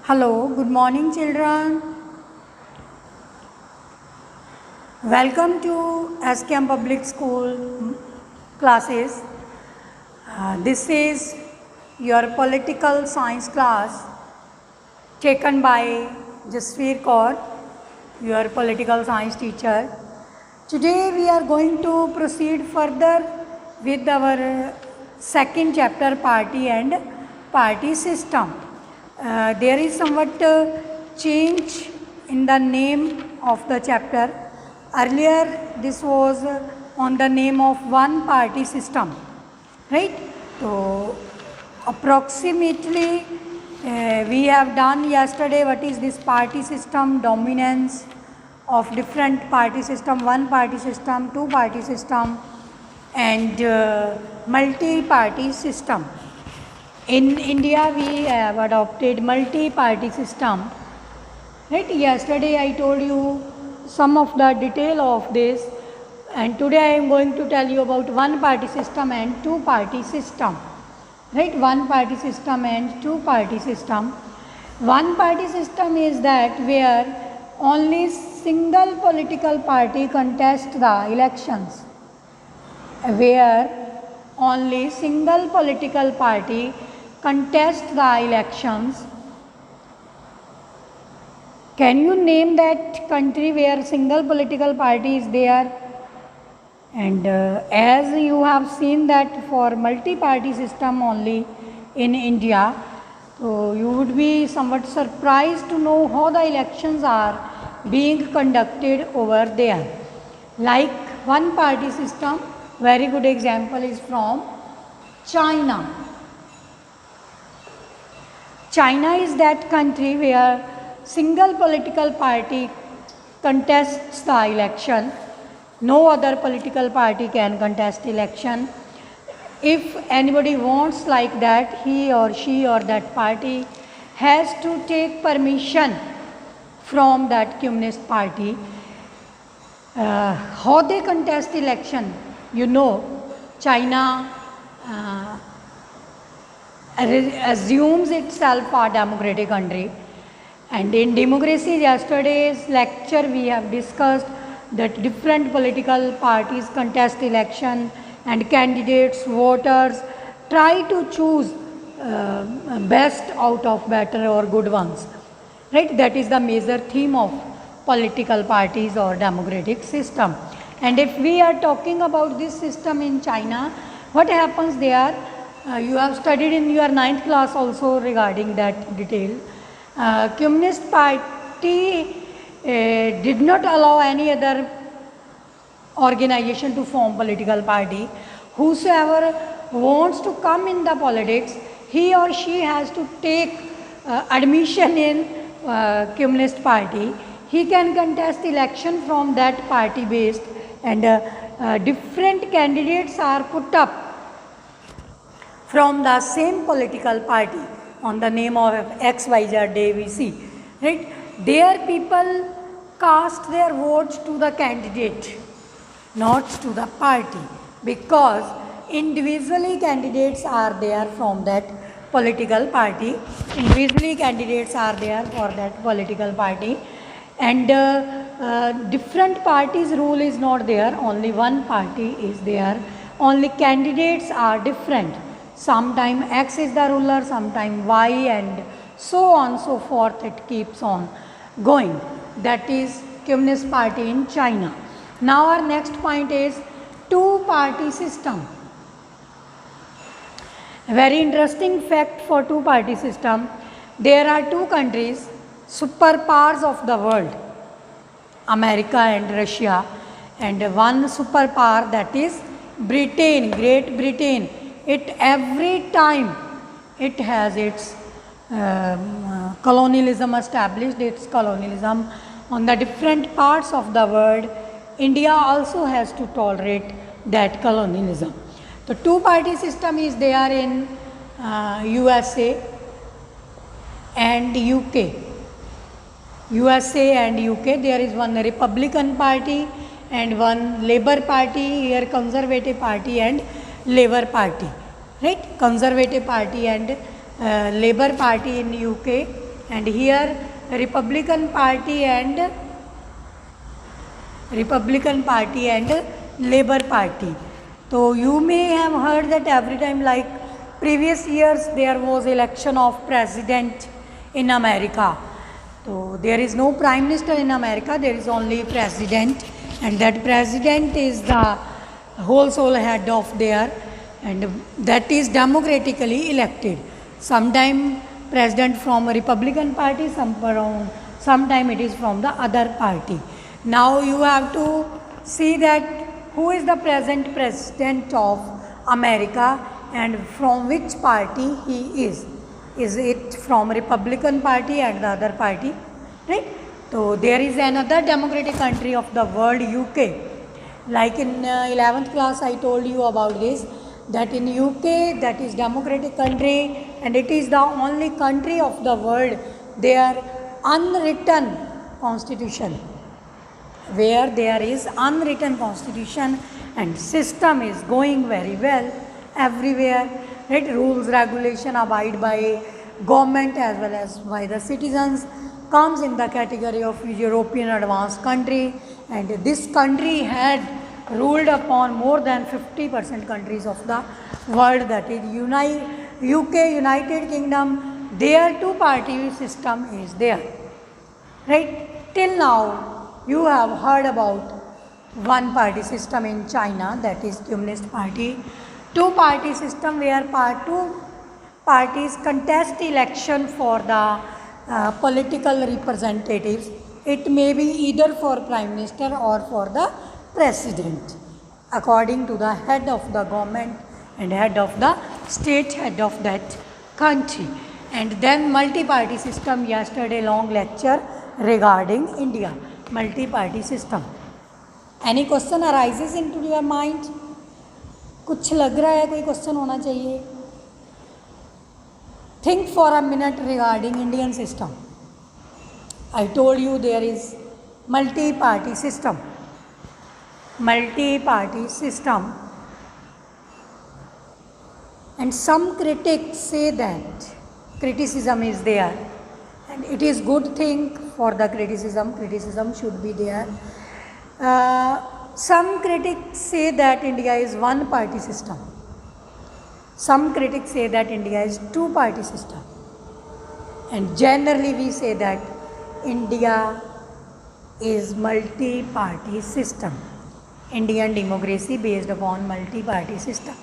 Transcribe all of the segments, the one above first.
Hello, good morning, children. Welcome to SKM Public School classes. This is your political science class taken by Jasveer Kaur, your political science teacher. Today we are going to proceed further with our second chapter, party and party system. There is somewhat change in the name of the chapter. Earlier this was on the name of one party system, right? So approximately we have done yesterday what is this party system, dominance of different party system, one party system, two party system and multi-party system. In India we have adopted multi-party system, right? Yesterday I told you some of the detail of this, and today I am going to tell you about one party system and two party system, right? One party system and two party system. One party system is that where only single political party contests the elections, where only single political party contest the elections. Can you name that country where single political party is there? And as you have seen that for multi-party system only in India, so you would be somewhat surprised to know how the elections are being conducted over there. Like one party system, very good example is from China. China is that country where single political party contests the election. No other political party can contest election. If anybody wants like that, he or she or that party has to take permission from that communist party. How they contest election? You know, China assumes itself a democratic country, and in democracy, yesterday's lecture we have discussed that different political parties contest election and candidates, voters try to choose best out of better or good ones, right? That is the major theme of political parties or democratic system. And if we are talking about this system in China, what happens there? You have studied in your 9th class also regarding that detail. Communist party did not allow any other organization to form political party. Whosoever wants to come in the politics, he or she has to take admission in communist party. He can contest election from that party based, and different candidates are put up from the same political party on the name of XYZ ABC, right? There people cast their votes to the candidate, not to the party, because individually candidates are there from that political party. Individually candidates are there for that political party, and different parties rule is not there. Only one party is there. Only candidates are different. Sometime X is the ruler, sometime Y, and so on so forth. It keeps on going. That is Communist Party in China. Now our next point is two-party system. A very interesting fact for two-party system. There are two countries, superpowers of the world, America and Russia, and one superpower, that is Britain, Great Britain. It every time it has its colonialism established, its colonialism on the different parts of the world. India also has to tolerate that colonialism. The two-party system is there in USA and UK. USA and UK, there is one Republican Party and one Labour Party, here Conservative Party and Labour Party, right? Conservative Party and Labour Party in UK and here Republican Party and Labour Party. So you may have heard that every time, like previous years, there was election of president in America. So there is no prime minister in America, there is only president, and that president is the whole sole head of there, and that is democratically elected. Sometime president from a Republican Party, sometime it is from the other party. Now you have to see that who is the present president of America and from which party he is. Is it from Republican Party and the other party, right? So there is another democratic country of the world, UK. Like in 11th class I told you about this, that in UK, that is democratic country, and it is the only country of the world their unwritten constitution, where there is unwritten constitution and system is going very well everywhere, right? Rules, regulation abide by government as well as by the citizens, comes in the category of European advanced country, and this country had ruled upon more than 50% countries of the world, that is UK, United Kingdom, their two-party system is there, right? Till now you have heard about one-party system in China, that is Communist Party, two-party system where two parties contest election for the political representatives. It may be either for Prime Minister or for the President, according to the head of the government and head of the state, head of that country. And then multi-party system, yesterday long lecture regarding India, multi-party system. Any question arises into your mind? कुछ लग रहा है कोई question होना चाहिए? Think for a minute regarding Indian system. I told you there is multi-party system. Multi-party system. And some critics say that criticism is there. And it is good thing for the criticism should be there. Some critics say that India is one-party system. Some critics say that India is two-party system. And generally we say that India is multi-party system. Indian democracy based upon multi-party system.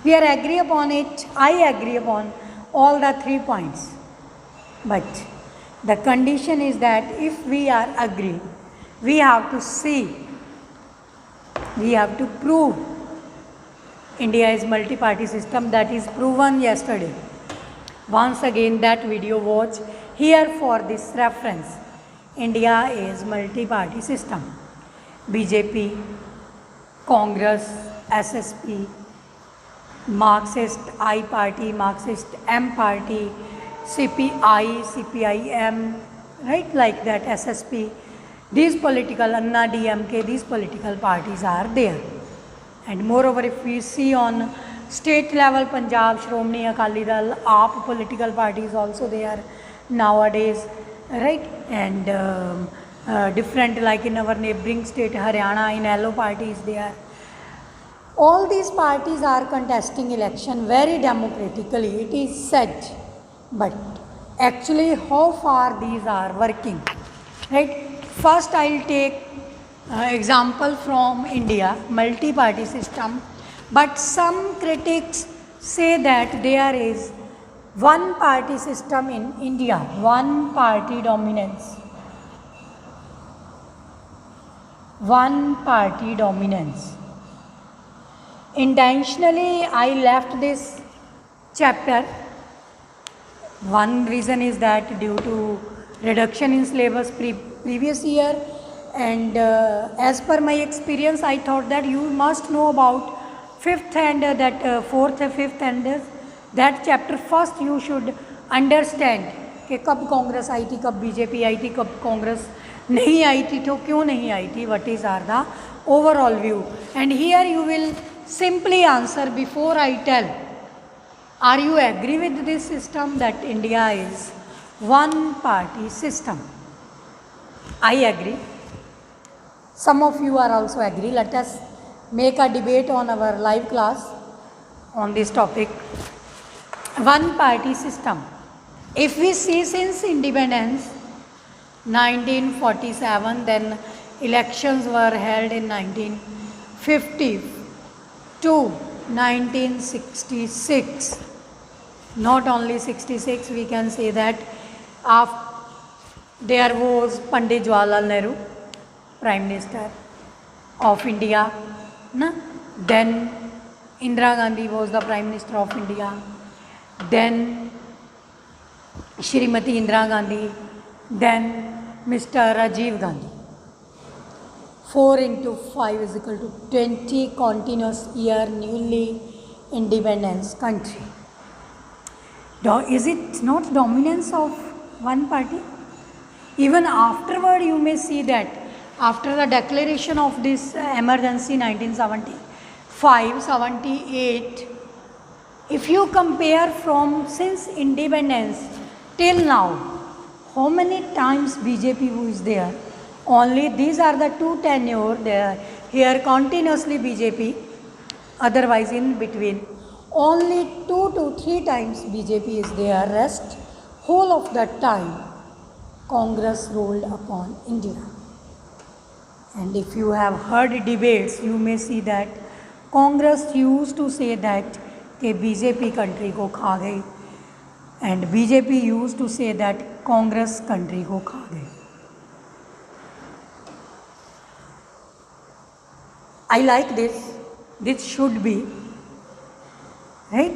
We are agree upon it. I agree upon all the 3 points. But the condition is that if we are agree, we have to see, we have to prove India is multi-party system. That is proven yesterday. Once again that video watch here for this reference. India is multi-party system. BJP, Congress, SSP, Marxist I party, Marxist M party, CPI, CPIM, right, like that, SSP. These political, Anna DMK, these political parties are there. And moreover, if we see on state level, Punjab, Shromani Akali Dal, AAP political parties also there nowadays, right? And different, like in our neighboring state, Haryana, in yellow party is there. All these parties are contesting election very democratically, it is said. But actually, how far these are working, right? First, I will take example from India, multi-party system. But some critics say that there is one-party system in India, one-party dominance. One-party dominance. Intentionally, I left this chapter. One reason is that due to reduction in syllabus previous year, and as per my experience, I thought that you must know about fifth and that fourth, fifth and that chapter. First, you should understand कि कब कांग्रेस आई थी, कब BJP आई थी, कब कांग्रेस नहीं आई थी, तो क्यों नहीं आई थी. What is are the overall view? And here you will simply answer before I tell. Are you agree with this system that India is one party system. I agree. Some of you are also agree. Let us make a debate on our live class on this topic. One party system. If we see since independence 1947, then elections were held in 1950 to 1966. Not only 66, we can say that there was Pandit Jawaharlal Nehru, Prime Minister of India. Then Indira Gandhi was the Prime Minister of India. Then Shrimati Indira Gandhi. Then Mr. Rajiv Gandhi. 4 into 5 is equal to 20 continuous year newly independence country. Is it not dominance of one party? Even afterward you may see that after the declaration of this emergency 1975-78, if you compare from since independence till now, how many times BJP who is there? Only these are the 2 tenure there. Here continuously BJP, otherwise in between. Only 2 to 3 times BJP is there. Rest whole of that time Congress ruled upon India. And if you have heard debates, you may see that Congress used to say that कि BJP country को खा गई, and BJP used to say that Congress country को खा गई. I like this. This should be, right?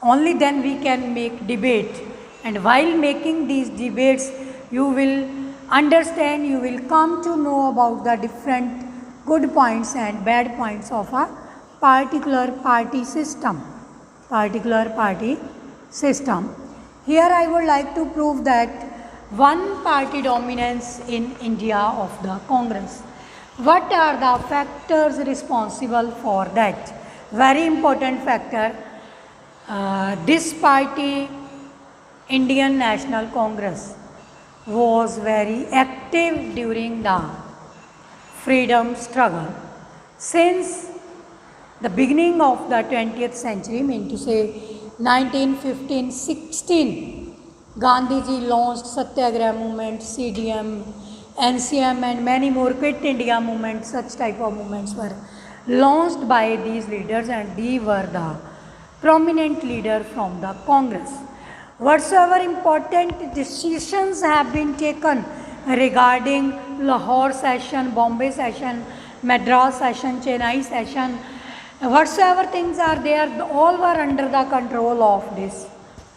Only then we can make debate, and while making these debates, you will understand, you will come to know about the different good points and bad points of a particular party system. Here I would like to prove that one party dominance in India of the Congress. What are the factors responsible for that? Very important factor. This party, Indian National Congress, was very active during the freedom struggle. Since the beginning of the 20th century, mean to say 1915-16, Gandhiji launched Satyagraha movement, CDM, NCM and many more, Quit India movement, such type of movements were launched by these leaders, and they were the prominent leader from the Congress. Whatsoever important decisions have been taken regarding Lahore session, Bombay session, Madras session, Chennai session, whatsoever things are there, all were under the control of this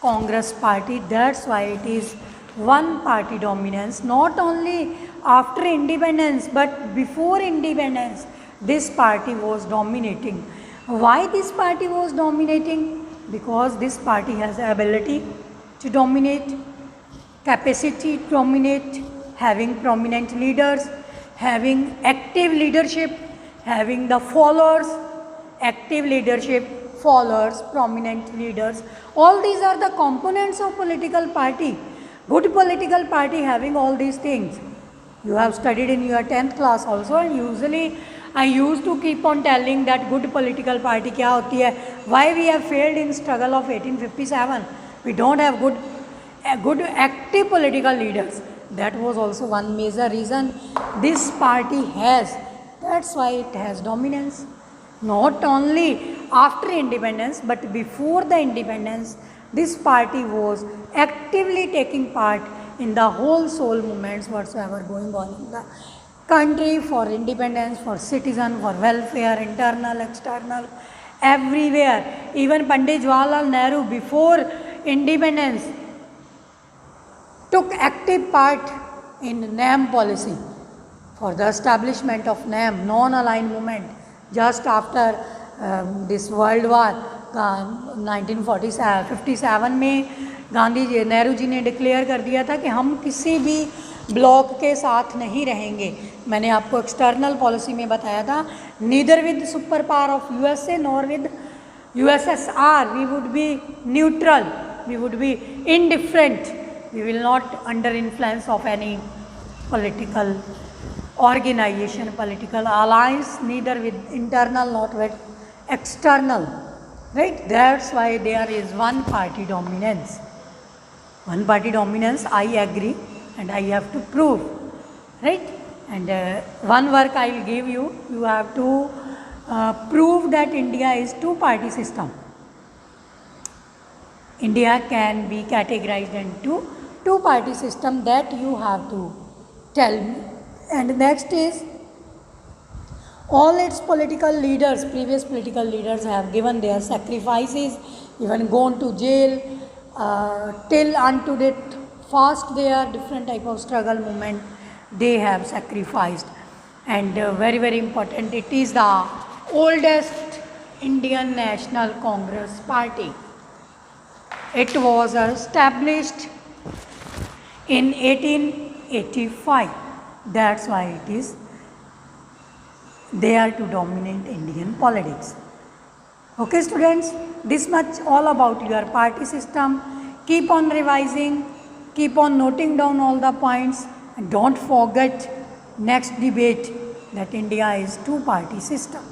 Congress party. That's why it is one party dominance. Not only after independence, but before independence, this party was dominating. Why this party was dominating? Because this party has the ability to dominate, capacity to dominate, having prominent leaders, having active leadership, having the followers, active leadership, followers, prominent leaders. All these are the components of political party. Good political party having all these things. You have studied in your 10th class also, and usually I used to keep on telling that good political party क्या होती है, why we have failed in struggle of 1857. We don't have good active political leaders. That was also one major reason this party has. That's why it has dominance. Not only after independence, but before the independence, this party was actively taking part in the whole soul movements whatsoever going on in the country, for independence, for citizen, for welfare, internal, external, everywhere. Even Pandit Jawaharlal Nehru before independence took active part in NAM policy for the establishment of NAM, non-aligned movement. Just after this World War 1957 में गांधी जी, नेहरू जी ने declare कर दिया था कि हम किसी भी block के साथ नहीं रहेंगे. मैंने आपको एक्सटर्नल पॉलिसी में बताया था, neither with super power of USA nor with USSR, we would be neutral, we would be indifferent We will not under influence of any political organization, political alliance, neither with internal nor with external. Right? That's why there is one party dominance. One party dominance, I agree, and I have to prove. Right? And one work I will give you. You have to prove that India is two-party system. India can be categorized into two-party system, that you have to tell me. And next is, all its political leaders, previous political leaders have given their sacrifices, even gone to jail, till unto death, fast their different type of struggle movement they have sacrificed. And very, very important, it is the oldest Indian National Congress Party. It was established in 1885. That's why it is there to dominate Indian politics. Okay, students, this much all about your party system. Keep on revising, keep on noting down all the points, and don't forget next debate that India is two-party system.